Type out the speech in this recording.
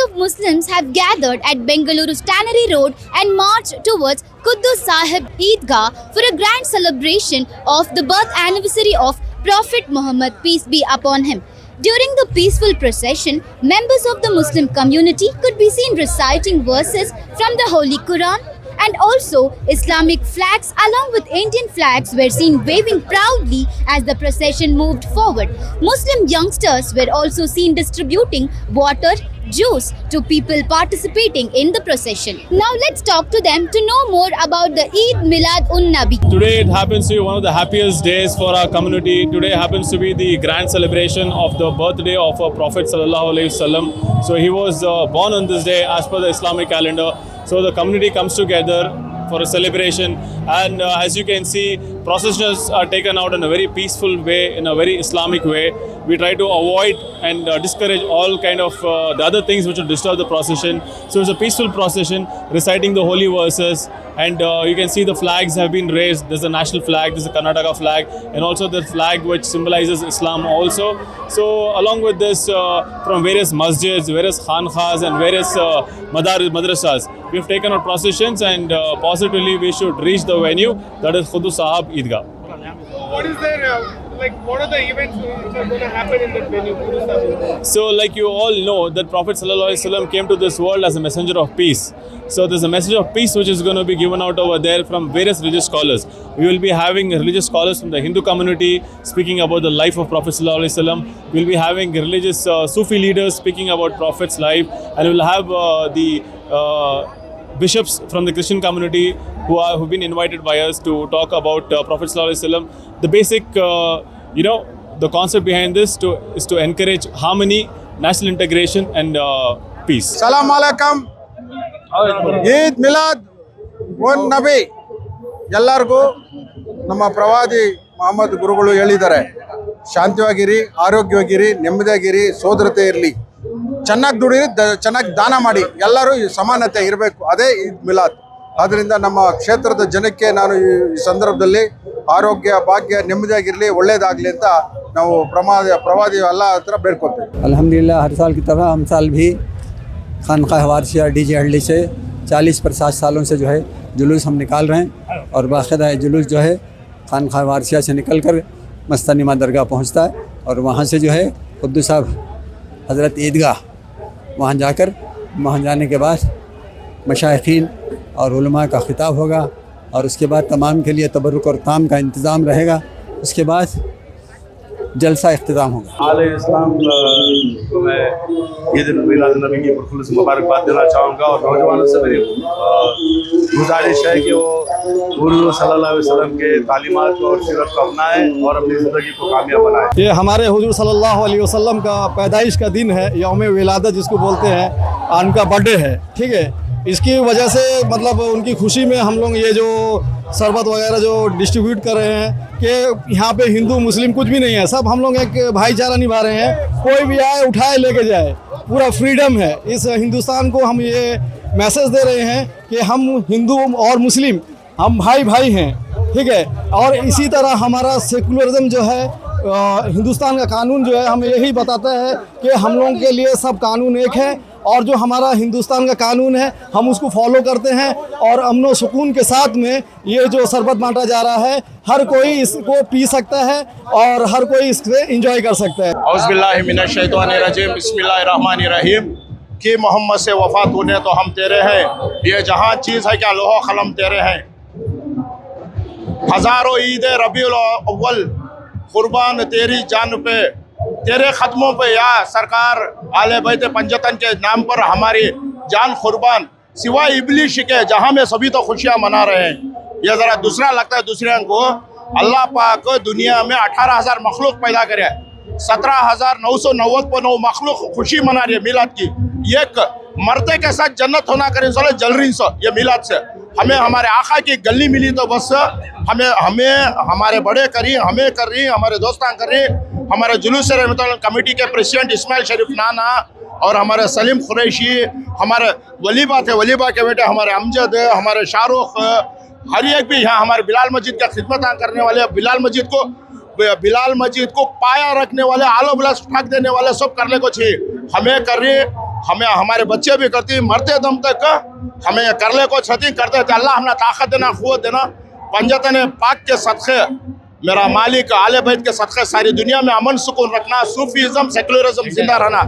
of Muslims have gathered at Bengaluru's Tannery Road and marched towards Quddus Sahib Eidgah for a grand celebration of the birth anniversary of Prophet Muhammad, peace be upon him. During the peaceful procession, members of the Muslim community could be seen reciting verses from the Holy Quran, and also Islamic flags along with Indian flags were seen waving proudly as the procession moved forward. Muslim youngsters were also seen distributing water, juice to people participating in the procession. Now let's talk to them to know more about the Eid Milad un Nabi. Today it happens to be one of the happiest days for our community. Today happens to be the grand celebration of the birthday of our Prophet Sallallahu Alaihi Wasallam. So he was born on this day as per the Islamic calendar. So the community comes together for a celebration, and as you can see, processions are taken out in a very peaceful way, in a very Islamic way. We try to avoid and discourage all kind of the other things which will disturb the procession. So it's a peaceful procession, reciting the holy verses, and you can see the flags have been raised. There's a national flag, there's a Karnataka flag, and also the flag which symbolizes Islam also. So along with this, from various masjids, various khankhas and various madrasas, we've taken our processions, and positively we should reach the venue, that is Quddus Sahib Eidgah. What is there, what are the events which are going to happen in that venue? Quddus Sahib? So like you all know that Prophet Sallallahu Alaihi Wasallam came to this world as a messenger of peace. So there's a message of peace which is going to be given out over there from various religious scholars. We will be having religious scholars from the Hindu community speaking about the life of Prophet Sallallahu Alaihi Wasallam. We'll be having religious Sufi leaders speaking about Prophet's life, and we'll have the bishops from the Christian community who've been invited by us to talk about Prophet Sallallahu Alaihi Wasallam. The basic, the concept behind this is to encourage harmony, national integration, and peace. ಸಲಾಮ್ ಅಲೈಕಮ್. ಈದ್ ಮಿಲಾದ್ ಒನ್ ನಬಿ. ಎಲ್ಲರಿಗೂ ನಮ್ಮ ಪ್ರವಾದಿ ಮೊಹಮ್ಮದ್ ಗುರುಗಳು ಹೇಳಿದ್ದಾರೆ, ಶಾಂತಿಯಾಗಿರಿ, ಆರೋಗ್ಯವಾಗಿರಿ, ನೆಮ್ಮದಿಯಾಗಿರಿ, ಸೋದರತೆ ಇರಲಿ, ಚೆನ್ನಾಗಿ ದುಡಿರಿ, ಚೆನ್ನಾಗಿ ದಾನ ಮಾಡಿ, ಎಲ್ಲರೂ ಸಮಾನತೆ ಇರಬೇಕು. ಅದೇ ಈದ್ ಮಿಲಾದ್. ಆದ್ದರಿಂದ ನಮ್ಮ ಕ್ಷೇತ್ರದ ಜನಕ್ಕೆ ನಾನು ಈ ಸಂದರ್ಭದಲ್ಲಿ ಆರೋಗ್ಯ, ಭಾಗ್ಯ, ನೆಮ್ಮದಿಯಾಗಿರಲಿ, ಒಳ್ಳೆಯದಾಗಲಿ ಅಂತ ನಾವು ಪ್ರವಾದಿ ಅಲ್ಲಾಹ್ ಹತ್ರ ಬೇಡ್ಕೊತೀವಿ. अल्हम्दुलिल्लाह हर साल की तरह हम साल भी खानक़ाह वारसिया डीजे हल्डी से 40-50 सालों से जो है जुलूस हम निकाल रहे हैं, और बाकायदा जुलूस जो है खानक़ाह वारसिया से निकल कर मस्तानिमा दरगाह पहुँचता है, और वहाँ से जो है क़ुद्दुस साहब हज़रत ईदगाह, वहाँ जाकर वहाँ जाने के बाद मशाइखीन और उलमा का ख़िताब होगा, और उसके बाद तमाम के लिए तबरुक और ताम का इंतज़ाम रहेगा। उसके बाद जलसा इख्तिताम होगा। आले इस्लाम को मैं ईद मिलाद नबी की खुलूस मुबारकबाद देना चाहूँगा, और नौजवानों से मेरी गुजारिश है कि वो हुज़ूर सल्लल्लाहु अलैहि वसल्लम के तालीमात को और सीरत को अपनाएं और अपनी ज़िंदगी को कामयाब बनाएं। ये हमारे हुज़ूर सल्लल्लाहु अलैहि वसल्लम का पैदाइश का दिन है, यौम विलादत जिसको बोलते हैं, उनका बर्थडे है, ठीक है। इसकी वजह से मतलब उनकी खुशी में हम लोग ये जो शरबत वगैरह जो डिस्ट्रीब्यूट कर रहे हैं, कि यहाँ पे हिंदू मुस्लिम कुछ भी नहीं है, सब हम लोग एक भाईचारा निभा रहे हैं। कोई भी आए, उठाए, लेके जाए, पूरा फ्रीडम है। इस हिंदुस्तान को हम ये मैसेज दे रहे हैं कि हम हिंदू और मुस्लिम हम भाई भाई हैं, ठीक है। और इसी तरह हमारा सेकुलरिज्म जो है, हिंदुस्तान का कानून जो है, हमें यही बताता है कि हम लोगों के लिए सब कानून एक है, और जो हमारा हिंदुस्तान का कानून है हम उसको फॉलो करते हैं, और अमन व सुकून के साथ में ये जो शरबत बांटा जा रहा है, हर कोई इसको पी सकता है और हर कोई इससे एंजॉय कर सकता है। औज़ुबिल्लाहि मिनश्शैतानिर्रजीम, बिस्मिल्लाहिर्रहमानिर्रहीम। कि मोहम्मद से वफ़ा तूने तो हम तेरे हैं, ये जहाँ चीज़ है क्या लोहो कलम तेरे हैं। हज़ारों ईद रबीउल अव्वल कुर्बान तेरी जान पे, तेरे ख़त्मों पे या सरकार आले बैत पंजतन के नाम पर हमारी जान कुर्बान, सिवाय इब्लिश के जहाँ में सभी तो खुशियाँ मना रहे हैं। ये ज़रा दूसरा लगता है दूसरे को। अल्लाह पाक दुनिया में 18,000 मखलूक पैदा करे, 17,999 मखलूक खुशी मना रही है मिलाद की। एक मरते के साथ जन्नत होना करें सोले जल रही सो ये मिलाद से। हमें हमारे आका की गली मिली तो बस हमें हमारे बड़े करी, हमें कर रही, हमारे दोस्तान कर रही। हमारे जुलूस रहमतुल्लाह कमेटी के प्रेसिडेंट इस्माइल शरीफ नाना और हमारे सलीम कुरैशी, हमारे वलीबा थे, वलीबा के बेटे हमारे अमजद, हमारे शाहरुख, हर एक भी यहाँ हमारे बिलाल मस्जिद का खिदमत करने वाले, बिलाल मस्जिद को पाया रखने वाले, आलो बुला ठक देने वाले सब करने को चाहिए। हमें कर रही हमें हमारे बच्चे भी करती मरते दम तक हमें करले को क्षति करते थे। अल्लाह हमने ताकत देना, क़ुव्वत देना, पंजतन पाक के सदक़े मेरा मालिक आले बैत के सदक़े सारी दुनिया में अमन सुकून रखना, सूफीज़म सेकुलरिज्म जिंदा रहना।